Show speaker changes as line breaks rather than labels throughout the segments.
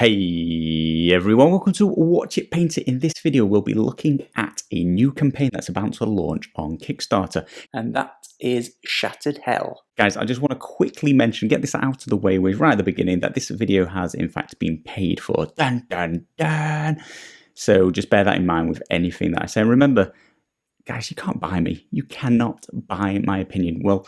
Hey everyone, welcome to Watch It Paint It. In this video, we'll be looking at a new campaign that's about to launch on Kickstarter, and that is Shattered Hell. Guys, I just want to quickly mention, get this out of the way right at the beginning, that this video has in fact been paid for. Dun, dun, dun. So just bear that in mind with anything that I say. And remember, guys, you can't buy me. You cannot buy my opinion. Well,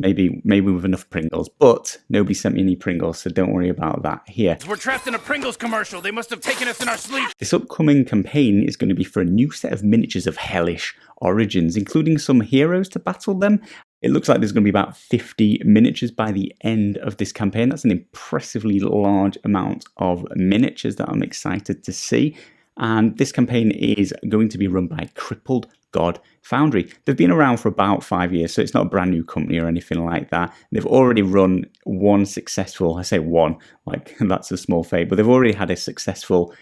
maybe with enough Pringles, but nobody sent me any Pringles, so don't worry about that here.
We're trapped in a Pringles commercial. They must have taken us in our sleep.
This upcoming campaign is going to be for a new set of miniatures of hellish origins, including some heroes to battle them. It looks like there's going to be about 50 miniatures by the end of this campaign. That's an impressively large amount of miniatures that I'm excited to see. And this campaign is going to be run by Crippled God Foundry. They've been around for about 5 years, so it's not a brand new company or anything like that. They've already run one successful, I say one, like that's a small fade, but they've already had a successful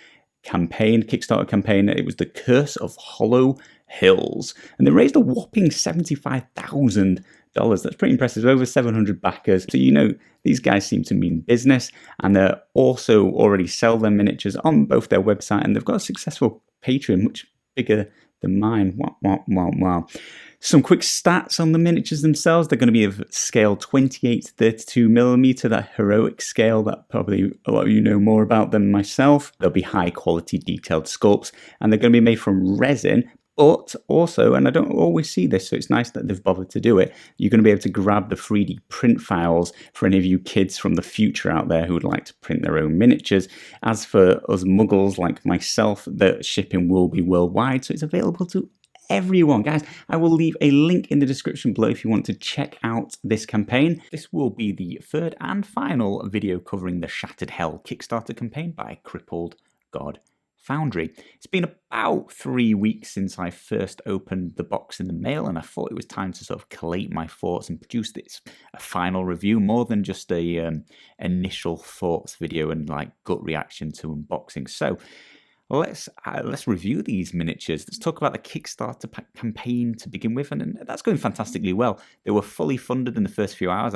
campaign, Kickstarter campaign. It was The Curse of Hollow Hills, and they raised a whopping $75,000. That's pretty impressive. Over 700 backers. So you know these guys seem to mean business, and they're also already sell their miniatures on both their website, and they've got a successful Patreon, much bigger than mine. Wow. Some quick stats on the miniatures themselves. They're going to be of scale 28 to 32 millimeter, that heroic scale that probably a lot of you know more about than myself. They'll be high quality detailed sculpts, and they're going to be made from resin. But also, and I don't always see this, so it's nice that they've bothered to do it, you're going to be able to grab the 3D print files for any of you kids from the future out there who would like to print their own miniatures. As for us muggles like myself, the shipping will be worldwide, so it's available to everyone. Guys, I will leave a link in the description below if you want to check out this campaign. This will be the third and final video covering the Shattered Hell Kickstarter campaign by Crippled God Foundry. It's been about 3 weeks since I first opened the box in the mail, and I thought it was time to sort of collate my thoughts and produce this a final review, more than just a initial thoughts video and like gut reaction to unboxing. So let's review these miniatures. Let's talk about the Kickstarter campaign to begin with, and that's going fantastically well. They were fully funded in the first few hours.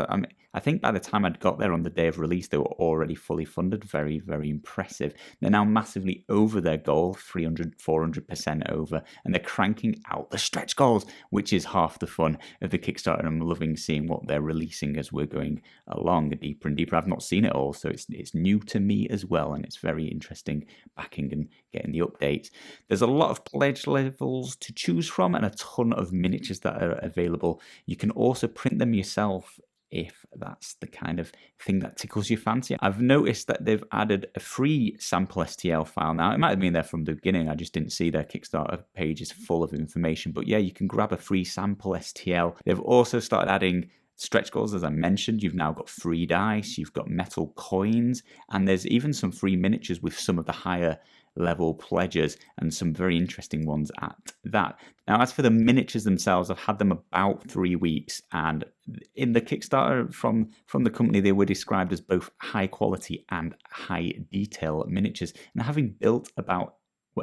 I think by the time I'd got there on the day of release, they were already fully funded. Very, very impressive. They're now massively over their goal, 300, 400% over, and they're cranking out the stretch goals, which is half the fun of the Kickstarter. And I'm loving seeing what they're releasing as we're going along deeper and deeper. I've not seen it all, so it's new to me as well, and it's very interesting backing and getting the updates. There's a lot of pledge levels to choose from and a ton of miniatures that are available. You can also print them yourself if that's the kind of thing that tickles your fancy. I've noticed that they've added a free sample STL file now. It might have been there from the beginning. I just didn't see their Kickstarter page is full of information. But yeah, you can grab a free sample STL. They've also started adding stretch goals, as I mentioned. You've now got free dice, you've got metal coins, and there's even some free miniatures with some of the higher level pledges and some very interesting ones at that. Now, as for the miniatures themselves, I've had them about 3 weeks, and in the Kickstarter from the company, they were described as both high quality and high detail miniatures. And having built about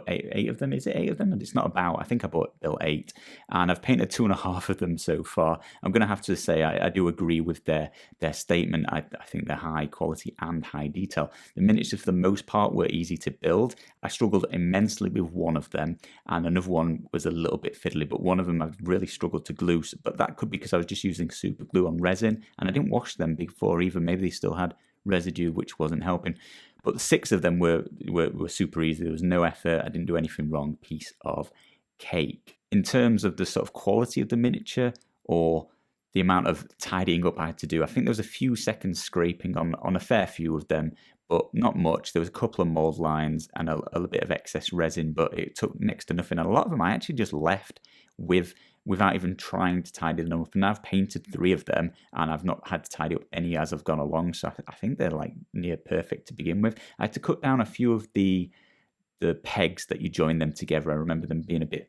eight of them? Is it 8 of them? And it's not about, I think I built 8, and I've painted 2.5 of them so far. I'm going to have to say I do agree with their statement. I think they're high quality and high detail. The miniatures, for the most part, were easy to build. I struggled immensely with one of them, and another one was a little bit fiddly, but one of them I really struggled to glue. But that could be because I was just using super glue on resin, and I didn't wash them before either. Maybe they still had residue, which wasn't helping. But 6 of them were super easy. There was no effort. I didn't do anything wrong. Piece of cake. In terms of the sort of quality of the miniature or the amount of tidying up I had to do, I think there was a few seconds scraping on a fair few of them, but not much. There was a couple of mold lines and a little bit of excess resin, but it took next to nothing. And a lot of them I actually just left without even trying to tidy them up. And now I've painted 3 of them, and I've not had to tidy up any as I've gone along. So I think they're like near perfect to begin with. I had to cut down a few of the pegs that you join them together. I remember them being a bit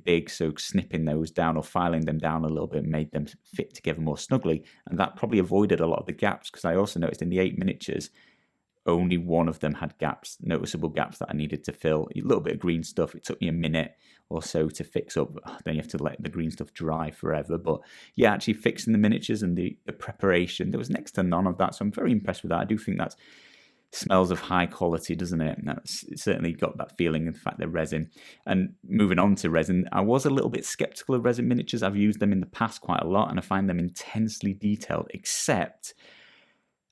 big, so snipping those down or filing them down a little bit made them fit together more snugly. And that probably avoided a lot of the gaps, because I also noticed in the 8 miniatures, only one of them had gaps, noticeable gaps that I needed to fill. A little bit of green stuff. It took me a minute or so to fix up. Then you have to let the green stuff dry forever. But yeah, actually fixing the miniatures and the preparation, there was next to none of that. So I'm very impressed with that. I do think that's smells of high quality, doesn't it? It's certainly got that feeling in the fact they're resin. And moving on to resin, I was a little bit skeptical of resin miniatures. I've used them in the past quite a lot, and I find them intensely detailed, except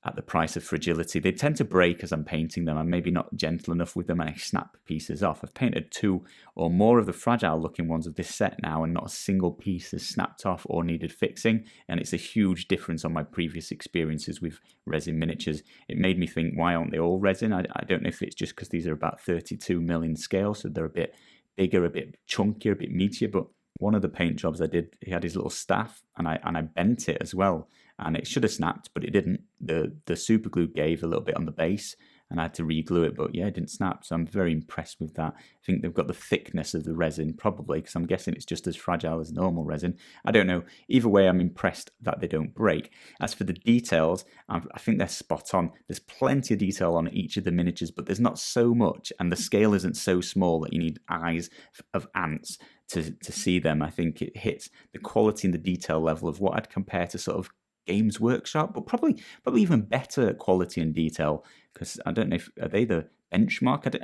at the price of fragility. They tend to break as I'm painting them. I'm maybe not gentle enough with them and I snap pieces off. I've painted 2 or more of the fragile looking ones of this set now, and not a single piece has snapped off or needed fixing, and it's a huge difference on my previous experiences with resin miniatures. It made me think, why aren't they all resin? I don't know if it's just because these are about 32 mil in scale, so they're a bit bigger, a bit chunkier, a bit meatier, but one of the paint jobs I did, he had his little staff, and I bent it as well, and it should have snapped, but it didn't. The super glue gave a little bit on the base, and I had to re-glue it, but yeah, it didn't snap, so I'm very impressed with that. I think they've got the thickness of the resin, probably, because I'm guessing it's just as fragile as normal resin. I don't know. Either way, I'm impressed that they don't break. As for the details, I think they're spot on. There's plenty of detail on each of the miniatures, but there's not so much, and the scale isn't so small that you need eyes of ants to see them. I think it hits the quality and the detail level of what I'd compare to sort of Games Workshop, but probably even better quality and detail, because I don't know if are they the benchmark.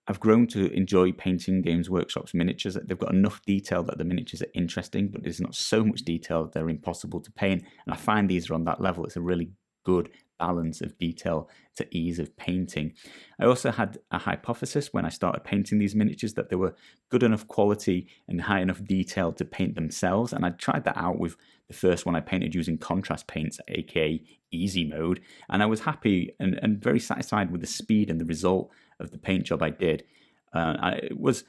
I've grown to enjoy painting Games Workshop's miniatures. They've got enough detail that the miniatures are interesting, but there's not so much detail that they're impossible to paint, and I find these are on that level. It's a really good balance of detail to ease of painting. I also had a hypothesis when I started painting these miniatures that they were good enough quality and high enough detail to paint themselves, and I tried that out with the first one I painted using contrast paints, aka easy mode, and I was happy and very satisfied with the speed and the result of the paint job I did. It was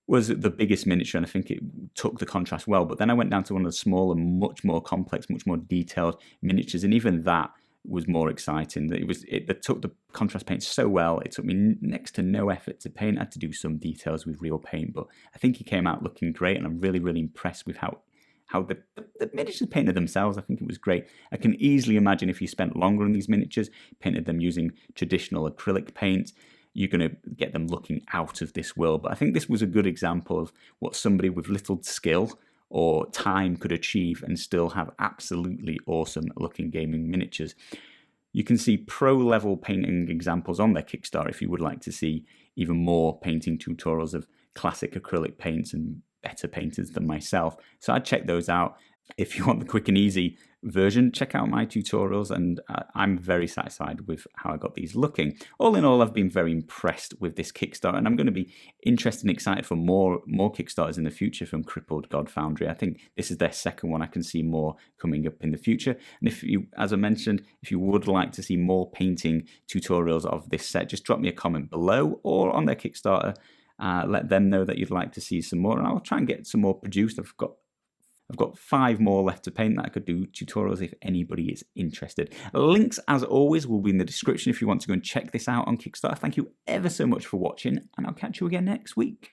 the biggest miniature, and I think it took the contrast well, but then I went down to one of the smaller, much more complex, much more detailed miniatures, and even that was more exciting. It took the contrast paint so well. It took me next to no effort to paint. I had to do some details with real paint, but I think he came out looking great, and I'm really, really impressed with how the miniatures painted themselves. I think it was great. I can easily imagine if you spent longer on these miniatures, painted them using traditional acrylic paint, you're going to get them looking out of this world. But I think this was a good example of what somebody with little skill or time could achieve and still have absolutely awesome looking gaming miniatures. You can see pro level painting examples on their Kickstarter if you would like to see even more painting tutorials of classic acrylic paints and better painters than myself. So I'd check those out. If you want the quick and easy version, check out my tutorials, and I'm very satisfied with how I got these looking. All in all, I've been very impressed with this Kickstarter, and I'm going to be interested and excited for more Kickstarters in the future from Crippled God Foundry. I think this is their second one. I can see more coming up in the future. And if you, as I mentioned, if you would like to see more painting tutorials of this set, just drop me a comment below or on their Kickstarter. Let them know that you'd like to see some more, and I'll try and get some more produced. I've got 5 more left to paint that I could do tutorials if anybody is interested. Links, as always, will be in the description if you want to go and check this out on Kickstarter. Thank you ever so much for watching, and I'll catch you again next week.